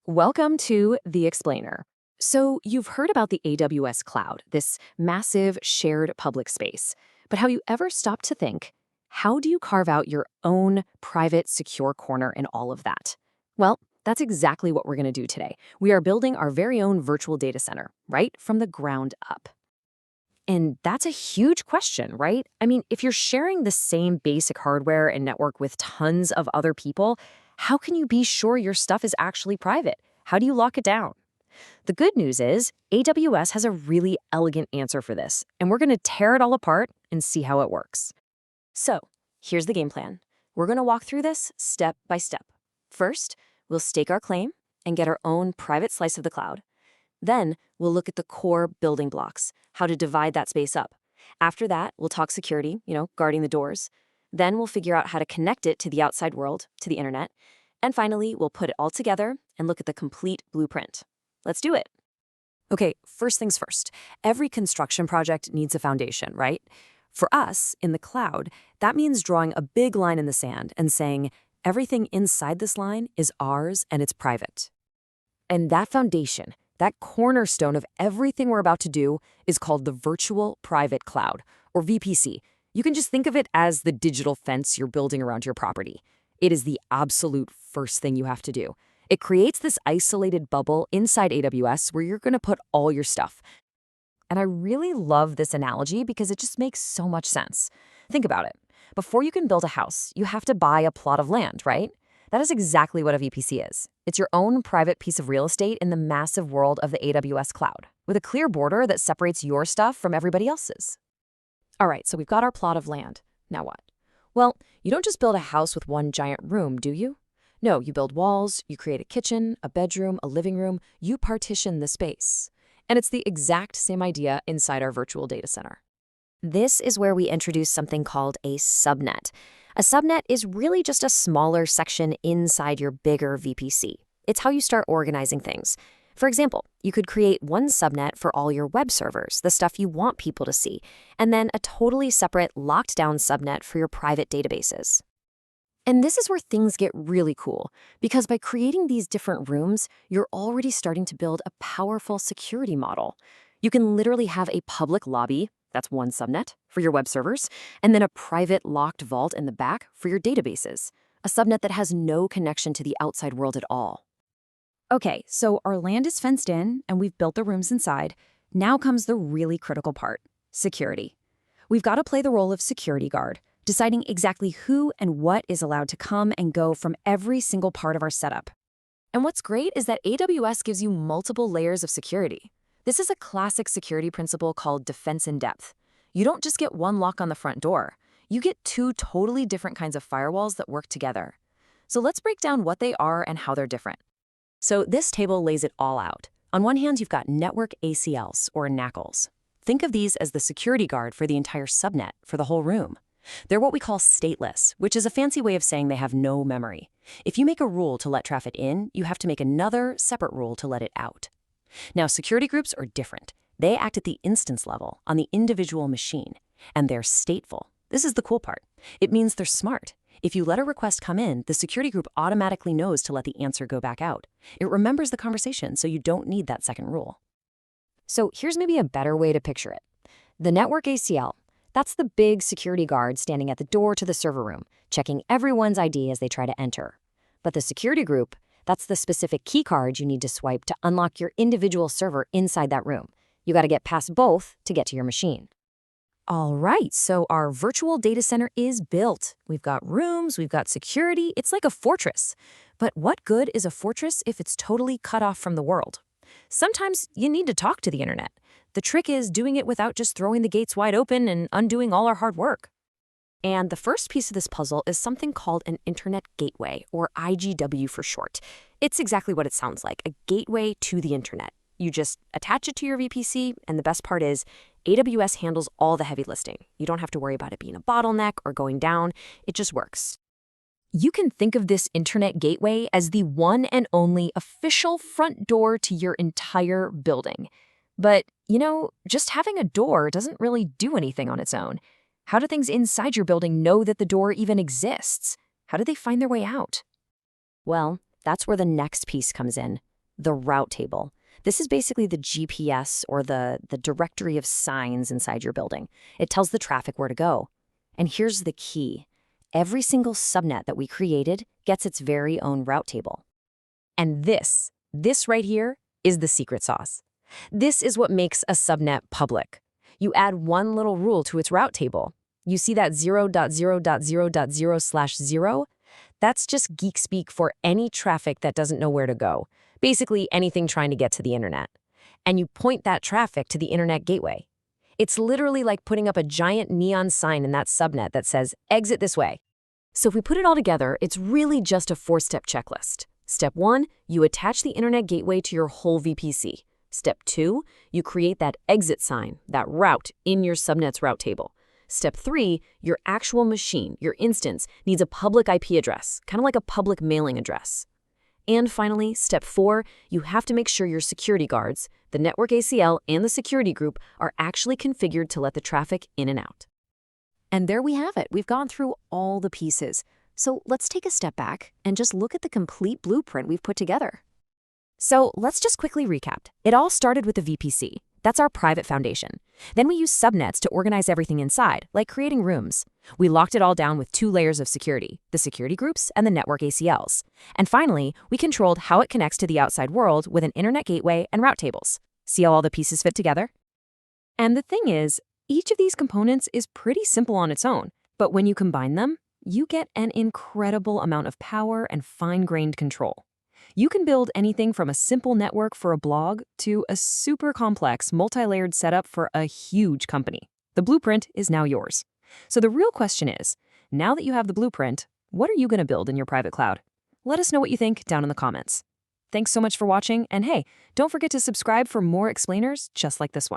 Welcome to The Explainer. So, you've heard about the AWS cloud, this massive shared public space. But have you ever stopped to think, how do you carve out your own private, secure corner in all of that? Well, that's exactly what we're going to do today. We are building our very own virtual data center, right from the ground up. And that's a huge question, right? I mean, if you're sharing the same basic hardware and network with tons of other people, how can you be sure your stuff is actually private? How do you lock it down? The good news is AWS has a really elegant answer for this, and we're going to tear it all apart and see how it works. So, here's the game plan. We're going to walk through this step by step. First, we'll stake our claim and get our own private slice of the cloud. Then, we'll look at the core building blocks, how to divide that space up. After that, we'll talk security, guarding the doors. Then we'll figure out how to connect it to the outside world, to the internet. And finally, we'll put it all together and look at the complete blueprint. Let's do it. Okay, first things first. Every construction project needs a foundation, right? For us, in the cloud, that means drawing a big line in the sand and saying, everything inside this line is ours and it's private. And that foundation, that cornerstone of everything we're about to do, is called the Virtual Private Cloud, or VPC. You can just think of it as the digital fence you're building around your property. It is the absolute first thing you have to do. It creates this isolated bubble inside AWS where you're going to put all your stuff. And I really love this analogy because it just makes so much sense. Think about it. Before you can build a house, you have to buy a plot of land, right? That is exactly what a VPC is. It's your own private piece of real estate in the massive world of the AWS cloud, with a clear border that separates your stuff from everybody else's. All right, so we've got our plot of land. Now what? Well, you don't just build a house with one giant room, do you? No, you build walls, you create a kitchen, a bedroom, a living room, you partition the space. And it's the exact same idea inside our virtual data center. This is where we introduce something called a subnet. A subnet is really just a smaller section inside your bigger VPC. It's how you start organizing things. For example, you could create one subnet for all your web servers, the stuff you want people to see, and then a totally separate locked-down subnet for your private databases. And this is where things get really cool, because by creating these different rooms, you're already starting to build a powerful security model. You can literally have a public lobby, that's one subnet, for your web servers, and then a private locked vault in the back for your databases, a subnet that has no connection to the outside world at all. Okay, so our land is fenced in, and we've built the rooms inside. Now comes the really critical part, security. We've got to play the role of security guard, deciding exactly who and what is allowed to come and go from every single part of our setup. And what's great is that AWS gives you multiple layers of security. This is a classic security principle called defense in depth. You don't just get one lock on the front door. You get two totally different kinds of firewalls that work together. So let's break down what they are and how they're different. So this table lays it all out. On one hand, you've got network ACLs, or NACLs. Think of these as the security guard for the entire subnet, for the whole room. They're what we call stateless, which is a fancy way of saying they have no memory. If you make a rule to let traffic in, you have to make another separate rule to let it out. Now, security groups are different. They act at the instance level, on the individual machine, and they're stateful. This is the cool part. It means they're smart. If you let a request come in, the security group automatically knows to let the answer go back out. It remembers the conversation, so you don't need that second rule. So here's maybe a better way to picture it. The network ACL, that's the big security guard standing at the door to the server room, checking everyone's ID as they try to enter. But the security group, that's the specific key card you need to swipe to unlock your individual server inside that room. You got to get past both to get to your machine. All right, so our virtual data center is built. We've got rooms, we've got security. It's like a fortress. But what good is a fortress if it's totally cut off from the world? Sometimes you need to talk to the internet. The trick is doing it without just throwing the gates wide open and undoing all our hard work. And the first piece of this puzzle is something called an internet gateway, or IGW for short. It's exactly what it sounds like, a gateway to the internet. You just attach it to your VPC, and the best part is AWS handles all the heavy lifting. You don't have to worry about it being a bottleneck or going down. It just works. You can think of this internet gateway as the one and only official front door to your entire building. But, just having a door doesn't really do anything on its own. How do things inside your building know that the door even exists? How do they find their way out? Well, that's where the next piece comes in, The route table. This is basically the GPS or the directory of signs inside your building. It tells the traffic where to go. And here's the key. Every single subnet that we created gets its very own route table. And this right here is the secret sauce. This is what makes a subnet public. You add one little rule to its route table. You see that 0.0.0.0/0? That's just geek speak for any traffic that doesn't know where to go. Basically anything trying to get to the internet. And you point that traffic to the internet gateway. It's literally like putting up a giant neon sign in that subnet that says, exit this way. So if we put it all together, it's really just a 4-step checklist. Step 1, you attach the internet gateway to your whole VPC. Step 2, you create that exit sign, that route, in your subnet's route table. Step 3, your actual machine, your instance, needs a public IP address, kind of like a public mailing address. And finally, step 4, you have to make sure your security guards, the network ACL and the security group, are actually configured to let the traffic in and out. And there we have it. We've gone through all the pieces. So let's take a step back and just look at the complete blueprint we've put together. So let's just quickly recap. It all started with the VPC. That's our private foundation. Then we used subnets to organize everything inside, like creating rooms. We locked it all down with 2 layers of security, the security groups and the network ACLs. And finally, we controlled how it connects to the outside world with an internet gateway and route tables. See how all the pieces fit together? And the thing is, each of these components is pretty simple on its own, but when you combine them, you get an incredible amount of power and fine-grained control. You can build anything from a simple network for a blog to a super complex, multi-layered setup for a huge company. The blueprint is now yours. So the real question is, now that you have the blueprint, what are you going to build in your private cloud? Let us know what you think down in the comments. Thanks so much for watching, and hey, don't forget to subscribe for more explainers just like this one.